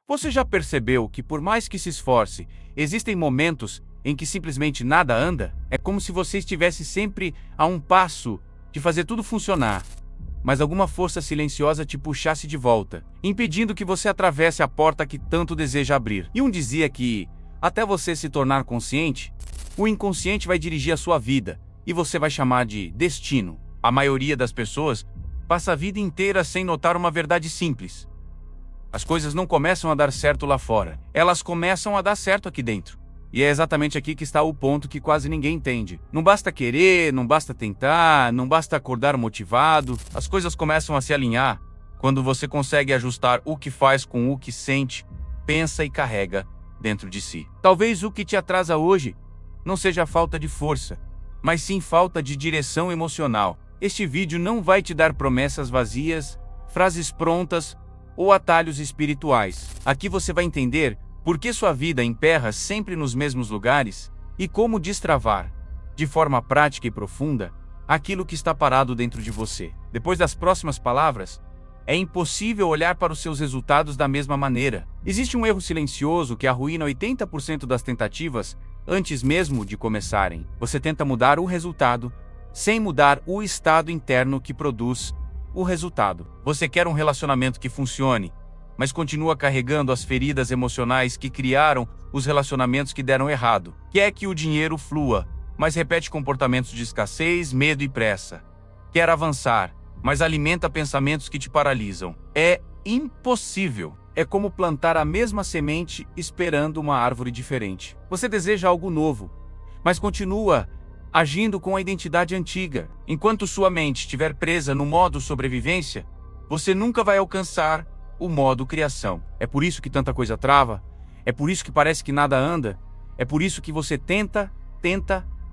Você já percebeu que, por mais que se esforce, existem momentos em que simplesmente nada anda? É como se você estivesse sempre a um passo de fazer tudo funcionar, mas alguma força silenciosa te puxasse de volta, impedindo que você atravesse a porta que tanto deseja abrir. E dizia que, até você se tornar consciente, o inconsciente vai dirigir a sua vida, e você vai chamar de destino. A maioria das pessoas passa a vida inteira sem notar uma verdade simples. As coisas não começam a dar certo lá fora, elas começam a dar certo aqui dentro. E é exatamente aqui que está o ponto que quase ninguém entende. Não basta querer, não basta tentar, não basta acordar motivado. As coisas começam a se alinhar quando você consegue ajustar o que faz com o que sente, pensa e carrega dentro de si. Talvez o que te atrasa hoje não seja falta de força, mas sim falta de direção emocional. Este vídeo não vai te dar promessas vazias, frases prontas ou atalhos espirituais. Aqui você vai entender por que sua vida emperra sempre nos mesmos lugares e como destravar, de forma prática e profunda, aquilo que está parado dentro de você. Depois das próximas palavras, é impossível olhar para os seus resultados da mesma maneira. Existe um erro silencioso que arruína 80% das tentativas antes mesmo de começarem. Você tenta mudar o resultado sem mudar o estado interno que produz o resultado. Você quer um relacionamento que funcione, mas continua carregando as feridas emocionais que criaram os relacionamentos que deram errado. Quer que o dinheiro flua, mas repete comportamentos de escassez, medo e pressa. Quer avançar, mas alimenta pensamentos que te paralisam. É impossível. É como plantar a mesma semente esperando uma árvore diferente. Você deseja algo novo, mas continua agindo com a identidade antiga. Enquanto sua mente estiver presa no modo sobrevivência, você nunca vai alcançar o modo criação. É por isso que tanta coisa trava, é por isso que parece que nada anda, é por isso que você tenta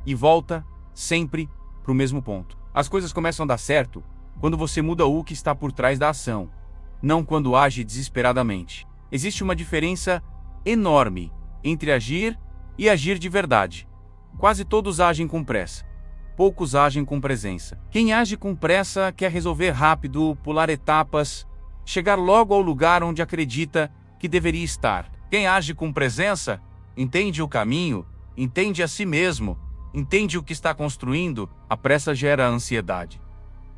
e volta sempre para o mesmo ponto. As coisas começam a dar certo quando você muda o que está por trás da ação, não quando age desesperadamente. Existe uma diferença enorme entre agir e agir de verdade. Quase todos agem com pressa. Poucos agem com presença. Quem age com pressa quer resolver rápido, pular etapas, chegar logo ao lugar onde acredita que deveria estar. Quem age com presença entende o caminho, entende a si mesmo, entende o que está construindo. A pressa gera ansiedade.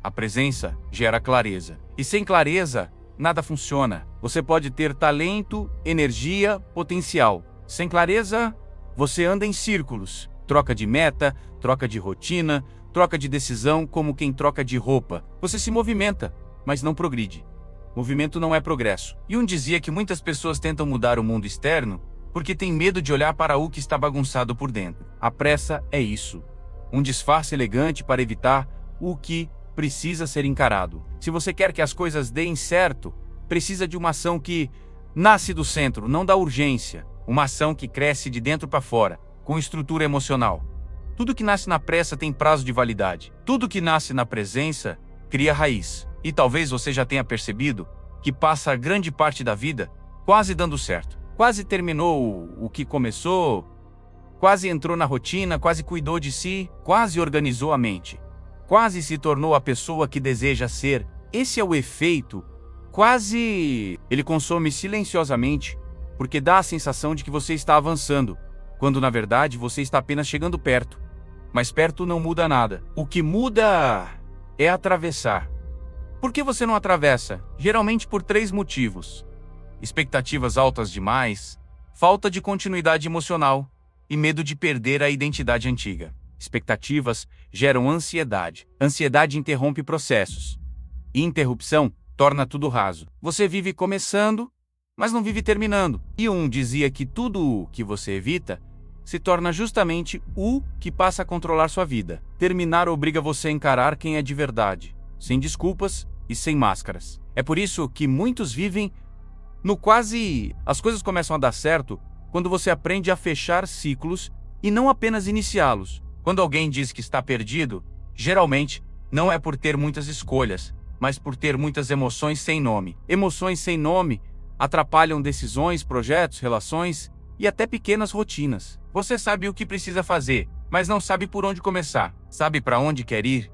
A presença gera clareza. E sem clareza, nada funciona. Você pode ter talento, energia, potencial. Sem clareza, você anda em círculos. Troca de meta, troca de rotina, troca de decisão como quem troca de roupa. Você se movimenta, mas não progride. Movimento não é progresso. E dizia que muitas pessoas tentam mudar o mundo externo porque têm medo de olhar para o que está bagunçado por dentro. A pressa é isso. Um disfarce elegante para evitar o que precisa ser encarado. Se você quer que as coisas deem certo, precisa de uma ação que nasce do centro, não da urgência. Uma ação que cresce de dentro para fora, com estrutura emocional. Tudo que nasce na pressa tem prazo de validade. Tudo que nasce na presença cria raiz. E talvez você já tenha percebido que passa a grande parte da vida quase dando certo. Quase terminou o que começou, quase entrou na rotina, quase cuidou de si, quase organizou a mente. Quase se tornou a pessoa que deseja ser. Esse é o efeito. Quase ele consome silenciosamente, porque dá a sensação de que você está avançando, quando na verdade você está apenas chegando perto. Mas perto não muda nada. O que muda é atravessar. Por que você não atravessa? Geralmente por 3 motivos: expectativas altas demais, falta de continuidade emocional e medo de perder a identidade antiga. Expectativas geram ansiedade. Ansiedade interrompe processos. E interrupção torna tudo raso. Você vive começando, mas não vive terminando. E dizia que tudo o que você evita se torna justamente o que passa a controlar sua vida. Terminar obriga você a encarar quem é de verdade, sem desculpas e sem máscaras. É por isso que muitos vivem no quase... As coisas começam a dar certo quando você aprende a fechar ciclos e não apenas iniciá-los. Quando alguém diz que está perdido, geralmente não é por ter muitas escolhas, mas por ter muitas emoções sem nome. Emoções sem nome atrapalham decisões, projetos, relações e até pequenas rotinas. Você sabe o que precisa fazer, mas não sabe por onde começar. Sabe para onde quer ir,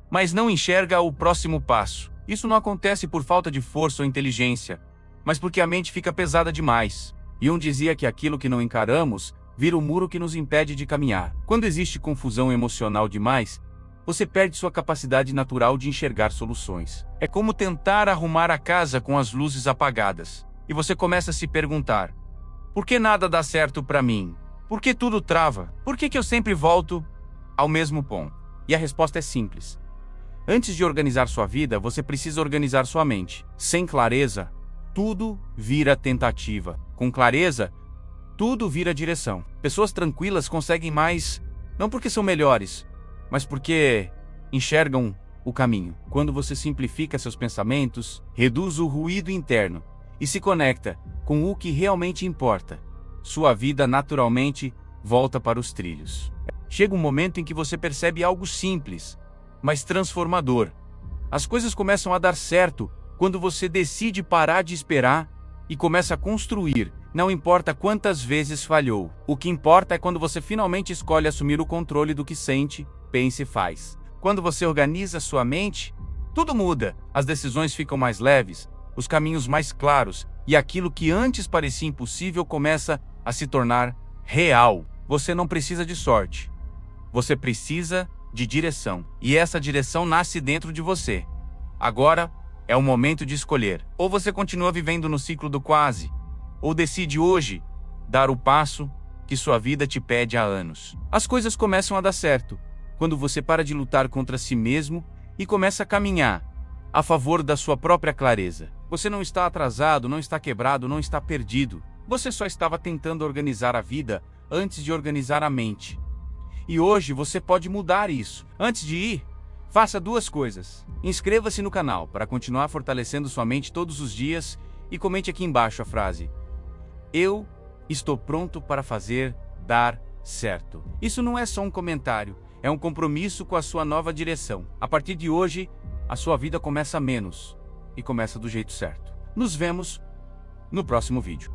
mas não enxerga o próximo passo. Isso não acontece por falta de força ou inteligência. mas porque a mente fica pesada demais. Jung dizia que aquilo que não encaramos vira o muro que nos impede de caminhar. Quando existe confusão emocional demais, você perde sua capacidade natural de enxergar soluções. É como tentar arrumar a casa com as luzes apagadas. E você começa a se perguntar: por que nada dá certo para mim? Por que tudo trava? Por que eu sempre volto ao mesmo ponto? E a resposta é simples. Antes de organizar sua vida, você precisa organizar sua mente. Sem clareza, tudo vira tentativa. Com clareza, tudo vira direção. Pessoas tranquilas conseguem mais, não porque são melhores, mas porque enxergam o caminho. Quando você simplifica seus pensamentos, reduz o ruído interno e se conecta com o que realmente importa, sua vida naturalmente volta para os trilhos. Chega um momento em que você percebe algo simples, mas transformador. As coisas começam a dar certo quando você decide parar de esperar e começa a construir. Não importa quantas vezes falhou. O que importa é quando você finalmente escolhe assumir o controle do que sente, pensa e faz. Quando você organiza sua mente, tudo muda. As decisões ficam mais leves, os caminhos mais claros, e aquilo que antes parecia impossível começa a se tornar real. Você não precisa de sorte. Você precisa de direção. E essa direção nasce dentro de você. Agora é o momento de escolher. Ou você continua vivendo no ciclo do quase, ou decide hoje dar o passo que sua vida te pede há anos. As coisas começam a dar certo quando você para de lutar contra si mesmo e começa a caminhar a favor da sua própria clareza. Você não está atrasado, não está quebrado, não está perdido. Você só estava tentando organizar a vida antes de organizar a mente. E hoje você pode mudar isso. Antes de ir, faça duas coisas. Inscreva-se no canal para continuar fortalecendo sua mente todos os dias e comente aqui embaixo a frase: eu estou pronto para fazer dar certo. Isso não é só um comentário, é um compromisso com a sua nova direção. A partir de hoje, a sua vida começa menos e começa do jeito certo. Nos vemos no próximo vídeo.